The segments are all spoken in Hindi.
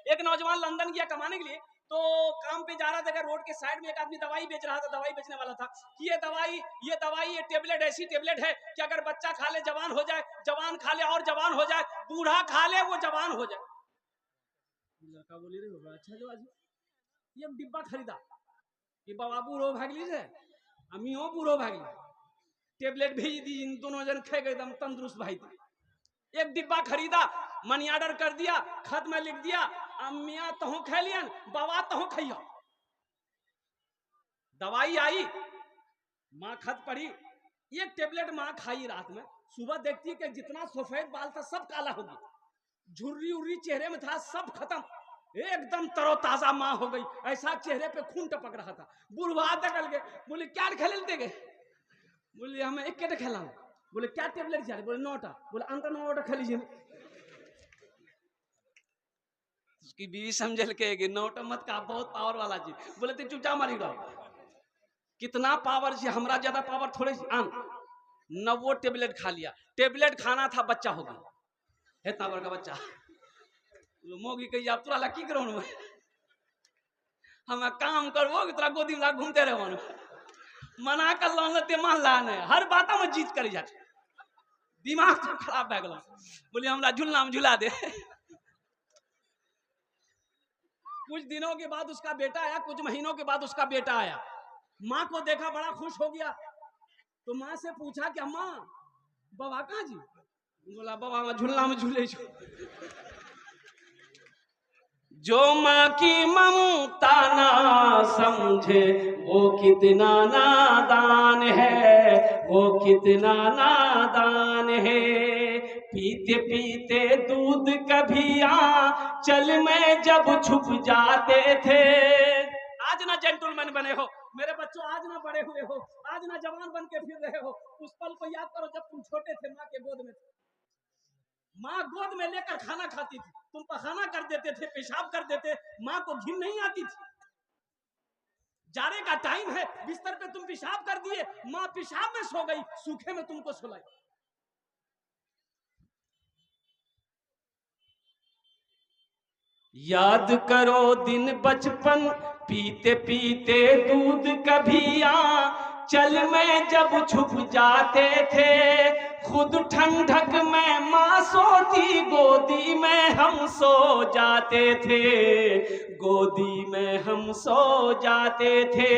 एक नौजवान लंदन गया कमाने के लिए, तो काम पे जा रहा था, रोड के साइड में एक आदमी दवाई बेच रहा था, दवाई बेचने वाला था कि ये टेबलेट ऐसी टेबलेट है कि अगर बच्चा खा ले जवान हो जाए, जवान खा ले और जवान हो जाए, बूढ़ा खा ले वो जवान हो जाए। लड़का बोली रे बाबा अच्छा जो आज ये डिब्बा खरीदा कि बाबा बूढ़ो भागली से अमियो बूढ़ो भागली, टेबलेट भेज दी, इन दोनों जन खे गए एकदम तंदुरुस्त भाई थे। एक डिब्बा खरीदा, मनी ऑर्डर कर दिया, खत में लिख दिया अम्मिया तहु खा लियन बाबा तहु खइयो। दवाई आई, माँ खत पढ़ी, एक टेबलेट माँ खाई रात में, सुबह देखती है कि जितना सफेद बाल था सब काला हो गया, झुर्री उर्री चेहरे में था सब खत्म, एकदम तरोताजा माँ हो गई, ऐसा चेहरे पे खून टपक रहा था। बुढ़वा निकल गए, बोले क्या खेलते गए, बोले हमें एक केटे खेला, बोले क्या टेबलेट चाहिए, बोले 9टा, बोले अंत 9टा खा लीजिए। उसकी बीवी समझल के 9टा मत का बहुत पावर वाला चीज, बोले तो चुपचाप मारी रहो, कितना पावर से हमरा ज्यादा पावर थोड़े आन 9 टेबलेट खा लिया, टेबलेट खाना था बच्चा हो गया, इतना बड़का बच्चा मोगी कही आप तोरा की करो हम काम करबो कि तोरा गोदी में घूमते रहो, मना कर लो मान ला नहीं, हर बात में जीत कर जा, दिमाग तो खराब भए गेलो, बोले हमरा झूलना में झूला दे। कुछ दिनों के बाद उसका बेटा आया, कुछ महीनों के बाद उसका बेटा आया, माँ को देखा बड़ा खुश हो गया, तो माँ से पूछा कि अम्मा बाबा कहाँ जी, बोला बाबा मैं झूलना में झूले जो माँ की ममता ना समझे वो कितना नादान है, वो कितना नादान है। पीते पीते दूध कभी चल में जब छुप जाते थे। आज ना जेंटलमैन बने हो मेरे बच्चों, आज ना बड़े हुए हो, आज ना जवान बन के फिर रहे हो, उस पल को याद करो जब तुम छोटे थे, माँ के गोद में थे, माँ गोद में लेकर खाना खाती थी, तुम पखाना कर देते थे, पेशाब कर देते, माँ को घिन नहीं आती थी। जाड़े का टाइम है, बिस्तर पे तुम पेशाब कर दिए, माँ पेशाब में सो गई, सूखे में तुमको सुलाई। याद करो दिन बचपन, पीते पीते दूध कभी चल में जब छुप जाते थे, खुद ठंडक में माँ सोती, गोदी में हम सो जाते थे, गोदी में हम सो जाते थे।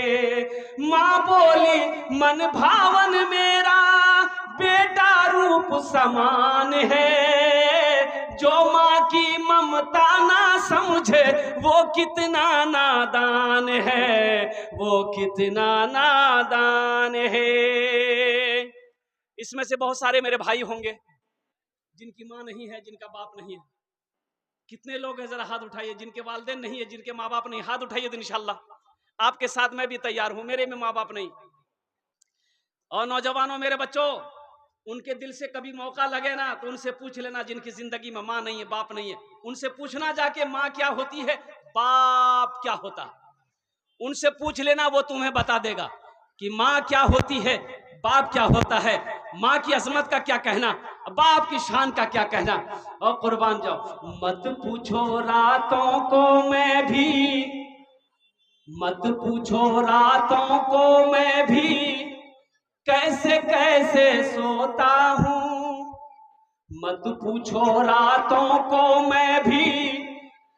माँ बोली मन भावन मेरा बेटा रूप समान है, जो माँ की ममता ना समझे वो कितना नादान है, वो कितना नादान है। इसमें से बहुत सारे मेरे भाई होंगे जिनकी माँ नहीं है, जिनका बाप नहीं है। कितने लोग हैं जरा हाथ उठाइए जिनके वालिदैन नहीं है, जिनके माँ बाप नहीं, हाथ उठाइए तो इंशाल्लाह आपके साथ मैं भी तैयार हूं, मेरे में माँ बाप नहीं। और नौजवानों मेरे बच्चों, उनके दिल से कभी मौका लगे ना तो उनसे पूछ लेना जिनकी जिंदगी में माँ नहीं है, बाप नहीं है, उनसे पूछना जाके माँ क्या होती है, बाप क्या होता है, उनसे पूछ लेना, वो तुम्हें बता देगा कि माँ क्या होती है, बाप क्या होता है, माँ की अजमत का क्या कहना, बाप की शान का क्या कहना। और कुर्बान जाओ, मत पूछो रातों को मैं भी, मत पूछो रातों को मैं भी कैसे कैसे सोता हूँ, मत पूछो रातों को मैं भी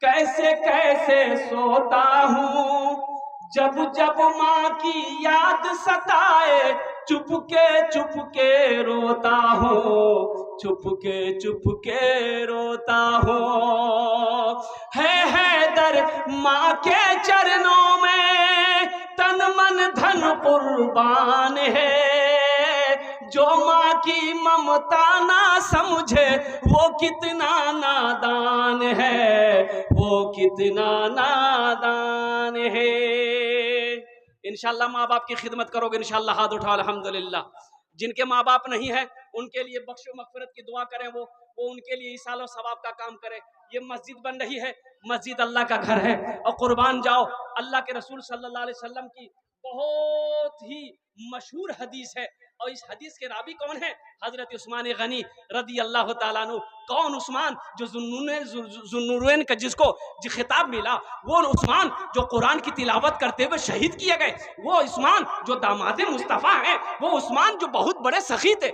कैसे कैसे सोता हूँ, जब जब माँ की याद सताए चुपके रोता हूँ, चुपके रोता हूँ। है दर माँ के चरणों में तन मन धन कुर्बान है, जो माँ की ममता ना समझे वो कितना नादान है, वो कितना नादान है। इंशाल्लाह माँ बाप की खिदमत करोगे, इंशाल्लाह हाथ उठाओ अल्हम्दुलिल्लाह। जिनके माँ बाप नहीं है उनके लिए बख्शो मगफिरत की दुआ करें, वो उनके लिए इसालो सवाब का काम करें। ये मस्जिद बन रही है, मस्जिद अल्लाह का घर है, और कुर्बान जाओ अल्लाह के रसूल सल्लल्लाहु अलैहि वसल्लम की बहुत ही मशहूर हदीस है, और इस हदीस के रावी कौन है? हजरत उस्मान गनी रदी अल्लाह ताला अन्हु। कौन उस्मान? जो जुन्नूरैन का जिसको जो खिताब मिला, वो उस्मान जो कुरान की तिलावत करते हुए शहीद किए गए, वो उस्मान जो दामाद मुस्तफ़ा है, वो उस्मान जो बहुत बड़े सखी थे,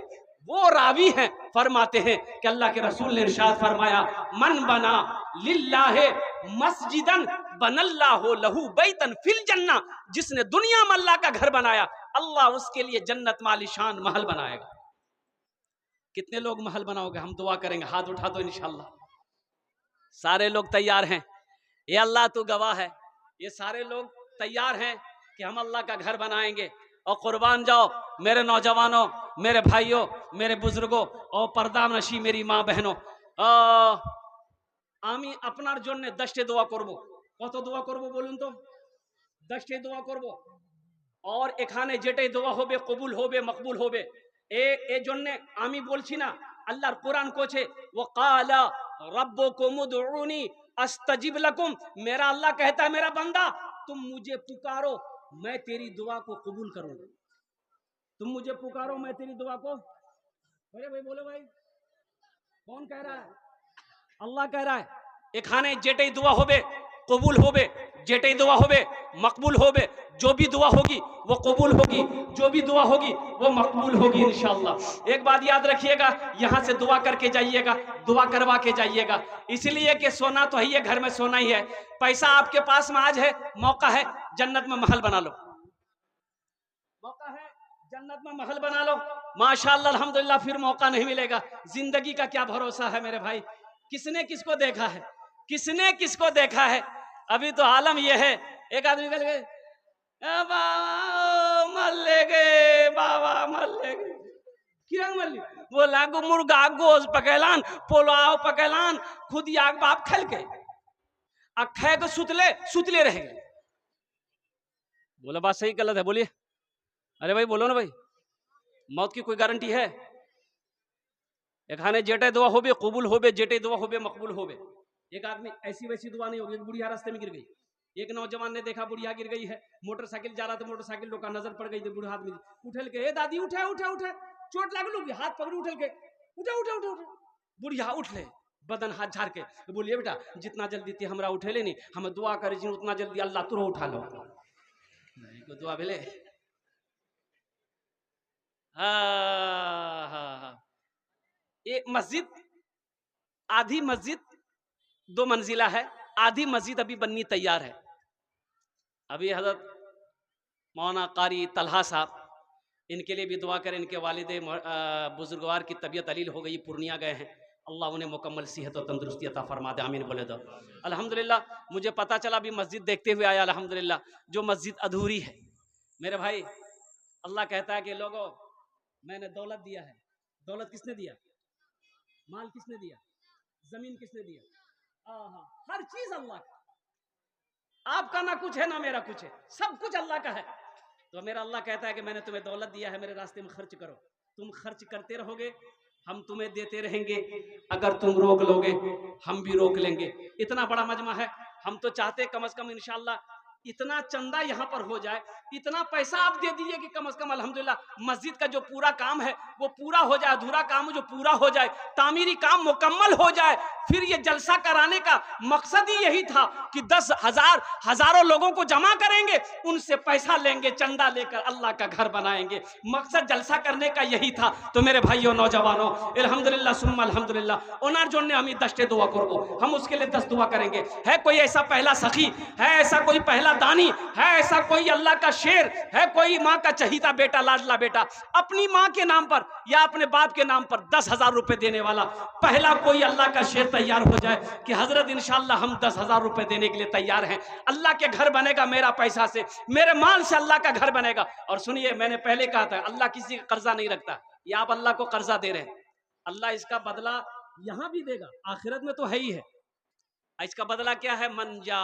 वो रावी हैं। फरमाते हैं कि अल्लाह के रसूल ने इरशाद फरमाया, मन बना लिल्लाहि मस्जिदन बनल्लाहु लहू बैतन फिल जन्ना। जिसने दुनिया में अल्लाह का घर बनाया, अल्लाह उसके लिए जन्नत में आलीशान महल बनाएगा। कितने लोग महल बनाओगे? हम दुआ करेंगे, हाथ उठा दो इंशाल्लाह। सारे लोग तैयार हैं? ये अल्लाह तू गवाह है, ये सारे लोग तैयार हैं कि हम अल्लाह का घर बनाएंगे। और कुर्बान जाओ मेरे नौजवानों, मेरे भाइयों, मेरे बुजुर्गों और पर्दा नशी मेरी माँ बहनों, আমি আপনার জন্য 10টি দোয়া করব। কত দোয়া করব বলুন তো? 10টি দোয়া করব। और এখানে যেটাই দোয়া হবে কবুল হবে, মকবুল হবে। এই জন্য আমি বলছি না, আল্লাহর কোরআন কোছে ওয়াকালা রব্বুকুম উদউনি আস্তাজিব লাকুম। मेरा अल्लाह कहता है, मेरा बंदा तुम मुझे पुकारो, मैं तेरी दुआ को कबूल करूंगा। तुम मुझे पुकारो, मैं तेरी दुआ को। अरे भाई बोलो भाई, कौन कह रहा है? अल्लाह कह रहा है। এখানে যেটাই दुआ होबे कबूल होबे, जेटाई दुआ होबे मकबूल होबे। जो भी दुआ होगी वो कबूल होगी, जो भी दुआ होगी वो मकबूल होगी इंशाअल्लाह। एक बात याद रखिएगा, यहाँ से दुआ करके जाइएगा, दुआ करवा के जाइएगा। इसलिए कि सोना तो है ही है, घर में सोना ही है। पैसा आपके पास में आज है, मौका है जन्नत में महल बना लो। मौका है जन्नत में महल बना लो, माशाअल्लाह अल्हम्दुलिल्लाह। फिर मौका नहीं मिलेगा। जिंदगी का क्या भरोसा है मेरे भाई? किसने किसको देखा है? किसने किसको देखा है? अभी तो आलम यह है, एक आदमी निकल गए, मल्ले गए बाबा, मल्ले गए किरंग मल्ली, वो लागू मुर्गा गोश पकेलान, पोलाव पकेलान, खुद याग बाप खल के अखे को सुतले रह गए। बोला बात सही गलत है? बोलिए। अरे भाई बोलो ना भाई, मौत की कोई गारंटी है? एखाने जेटे दुआ होबे कबूल होबे, जेटे दुआ होबे मकबूल होबे। एक आदमी ऐसी वैसी दुआ नहीं होगी। एक बुढ़िया रास्ते में गिर गई, एक नौजवान ने देखा बुढ़िया गिर गई है, मोटरसाइकिल जा रहा था, मोटरसाइकिल लोग का नजर पड़ गई, बूढ़ा आदमी उठल के, ए दादी उठा उठा उठा, चोट लागल, हाथ पकड़ उठल के, उठा उठा उठा उठा। बुढ़िया उठ ले, बदन हाथ झाड़ के बोलिए, बेटा जितना जल्दी ती हमरा उठेले नहीं, हम दुआ करे उतना जल्दी अल्लाह तुरो उठा लो। नहीं को दुआ भेले। एक मस्जिद, आधी मस्जिद 2 मंजिला है, आधी मस्जिद अभी बननी तैयार है। अभी हजरत मौलाना कारी तलहा साहब, इनके लिए भी दुआ करें। इनके वालिद बुजुर्गवार की तबीयत अलील हो गई, पूर्णिया गए हैं। अल्लाह उन्हें मुकम्मल सेहत और तंदुरुस्ती अता फरमा दे, आमीन बोले दो। अल्हम्दुलिल्लाह मुझे पता चला अभी मस्जिद देखते हुए आया, अल्हम्दुलिल्लाह जो मस्जिद अधूरी है। मेरे भाई, अल्लाह कहता है कि लोगों मैंने दौलत दिया है। दौलत किसने दिया? माल किसने दिया? जमीन किसने दिया? हर चीज अल्लाह का। आपका ना कुछ है ना मेरा कुछ है, सब कुछ अल्लाह का है। तो मेरा अल्लाह कहता है कि मैंने तुम्हें दौलत दिया है, मेरे रास्ते में खर्च करो। तुम खर्च करते रहोगे, हम तुम्हें देते रहेंगे। अगर तुम रोक लोगे, हम भी रोक लेंगे। इतना बड़ा मजमा है। हम तो चाहते कम से कम इंशाअल्लाह इतना चंदा यहाँ पर हो जाए, इतना पैसा आप दे दीजिए कि कम से कम अल्हम्दुलिल्लाह मस्जिद का जो पूरा काम है वो पूरा हो जाए, अधूरा काम जो पूरा हो जाए, तामीरी काम मुकम्मल हो जाए। फिर ये जलसा कराने का मकसद ही यही था कि 10,000 हजारों लोगों को जमा करेंगे, उनसे पैसा लेंगे, चंदा लेकर अल्लाह का घर बनाएंगे। मकसद जलसा करने का यही था। तो मेरे भाइयों नौजवानों, अल्हम्दुलिल्लाह सुम्मा अल्हम्दुलिल्लाह, ओनार जोने हम 10 दुआ करबो, हम उसके लिए 10 दुआ करेंगे। है कोई ऐसा पहला सखी, है ऐसा कोई पहला दानी, है ऐसा कोई अल्लाह का शेर, है कोई माँ का चहीता बेटा, लाडला बेटा, अपनी माँ के नाम पर या अपने बाप के नाम पर 10,000 रुपए देने वाला पहला कोई अल्लाह का शेर तैयार हो जाए कि हजरत इंशाअल्लाह हम 10,000 रुपए देने के लिए तैयार हैं। अल्लाह के घर बनेगा मेरा पैसा से, मेरे माल से अल्लाह का घर बनेगा। और सुनिए, मैंने पहले कहा था अल्लाह किसी का कर्जा नहीं रखता। ये आप अल्लाह को कर्जा दे रहे हैं, अल्लाह इसका बदला यहां भी देगा, आखिरत में तो है ही है। इसका बदला क्या है? मंजा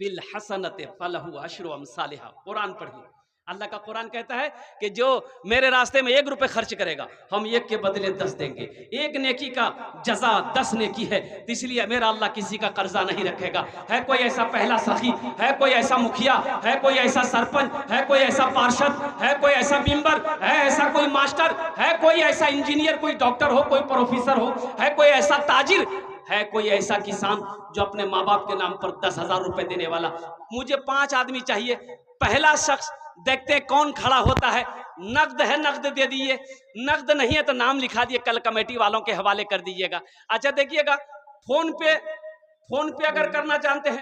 बिल हसनत फलहु अशरु अमसालिहा। कुरान पढ़िए, अल्लाह का कुरान कहता है कि जो मेरे रास्ते में 1 रुपए खर्च करेगा, हम 1 के बदले 10 देंगे। 1 नेकी का जजा 10 नेकी है, इसलिए मेरा अल्लाह किसी का कर्जा नहीं रखेगा। है कोई ऐसा पहला सखी, है कोई ऐसा मुखिया, है कोई ऐसा सरपंच, है कोई ऐसा पार्षद, है कोई ऐसा मेंबर, है ऐसा कोई मास्टर, है कोई ऐसा इंजीनियर, कोई डॉक्टर हो, कोई प्रोफेसर हो, है कोई ऐसा ताजिर, है कोई ऐसा किसान जो अपने माँ बाप के नाम पर 10,000 रुपए देने वाला। मुझे 5 आदमी चाहिए। पहला शख्स देखते हैं कौन खड़ा होता है। नकद है, नकद दे दिए, नकद नहीं है तो नाम लिखा दिए, कल कमेटी वालों के हवाले कर दीजिएगा। अच्छा देखिएगा, फोन पे अगर करना जानते हैं